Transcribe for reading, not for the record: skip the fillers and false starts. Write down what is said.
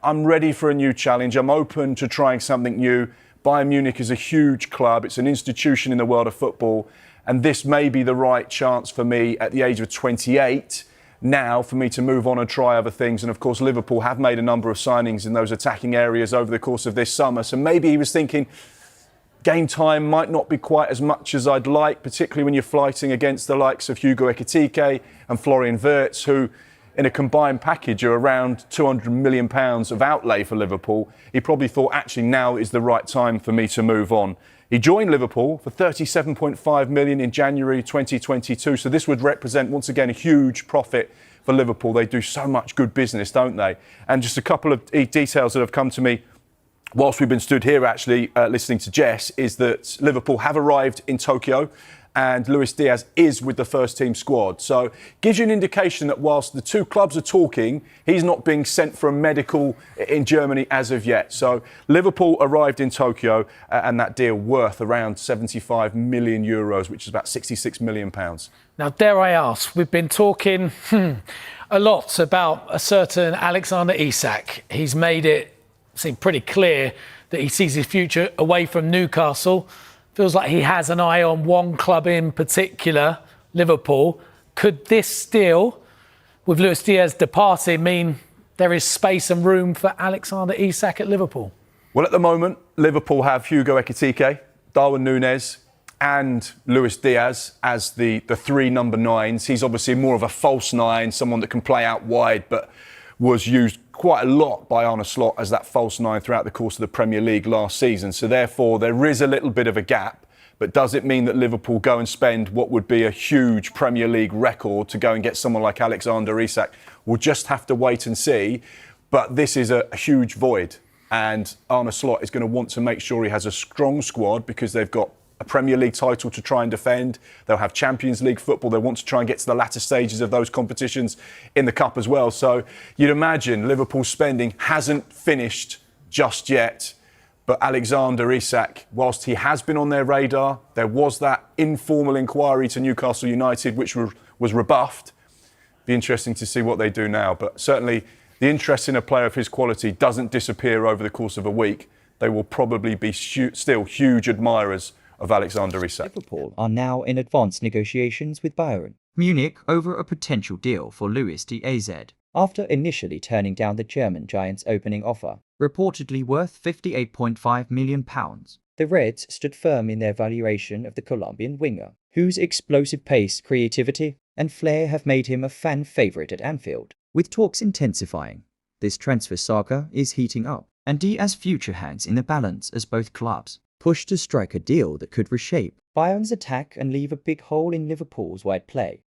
I'm ready for a new challenge. I'm open to trying something new. Bayern Munich is a huge club. It's an institution in the world of football. And this may be the right chance for me at the age of 28 now for me to move on and try other things. And of course, Liverpool have made a number of signings in those attacking areas over the course of this summer. So maybe he was thinking game time might not be quite as much as I'd like, particularly when you're fighting against the likes of Hugo Ekitike and Florian Wirtz, who in a combined package are around £200 million of outlay for Liverpool. He probably thought, actually, now is the right time for me to move on. He joined Liverpool for £37.5 million in January 2022. So this would represent, once again, a huge profit for Liverpool. They do so much good business, don't they? And just a couple of details that have come to me whilst we've been stood here, actually, listening to Jess, is that Liverpool have arrived in Tokyo and Luis Díaz is with the first team squad. So gives you an indication that whilst the two clubs are talking, he's not being sent for a medical in Germany as of yet. So Liverpool arrived in Tokyo and that deal worth around 75 million euros, which is about 66 million pounds. Now, dare I ask, we've been talking a lot about a certain Alexander Isak. He's made it seem pretty clear that he sees his future away from Newcastle. Feels like he has an eye on one club in particular, Liverpool. Could this deal, with Luis Díaz departing, mean there is space and room for Alexander Isak at Liverpool? Well, at the moment, Liverpool have Hugo Ekitike, Darwin Núñez and Luis Díaz as the three number nines. He's obviously more of a false nine, someone that can play out wide, but was used quite a lot by Arne Slot as that false nine throughout the course of the Premier League last season. So therefore, there is a little bit of a gap. But does it mean that Liverpool go and spend what would be a huge Premier League record to go and get someone like Alexander Isak? We'll just have to wait and see. But this is a huge void. And Arne Slot is going to want to make sure he has a strong squad because they've got a Premier League title to try and defend. They'll have Champions League football. They want to try and get to the latter stages of those competitions in the Cup as well. So you'd imagine Liverpool's spending hasn't finished just yet. But Alexander Isak, whilst he has been on their radar, there was that informal inquiry to Newcastle United, which was rebuffed. Be interesting to see what they do now. But certainly the interest in a player of his quality doesn't disappear over the course of a week. They will probably be still huge admirers of Alexander Isak. Liverpool are now in advanced negotiations with Bayern Munich over a potential deal for Luis Díaz, after initially turning down the German giant's opening offer, reportedly worth £58.5 million. The Reds stood firm in their valuation of the Colombian winger, whose explosive pace, creativity and flair have made him a fan favourite at Anfield. With talks intensifying, this transfer saga is heating up, and Díaz's future hangs in the balance as both clubs push to strike a deal that could reshape Bayern's attack and leave a big hole in Liverpool's wide play.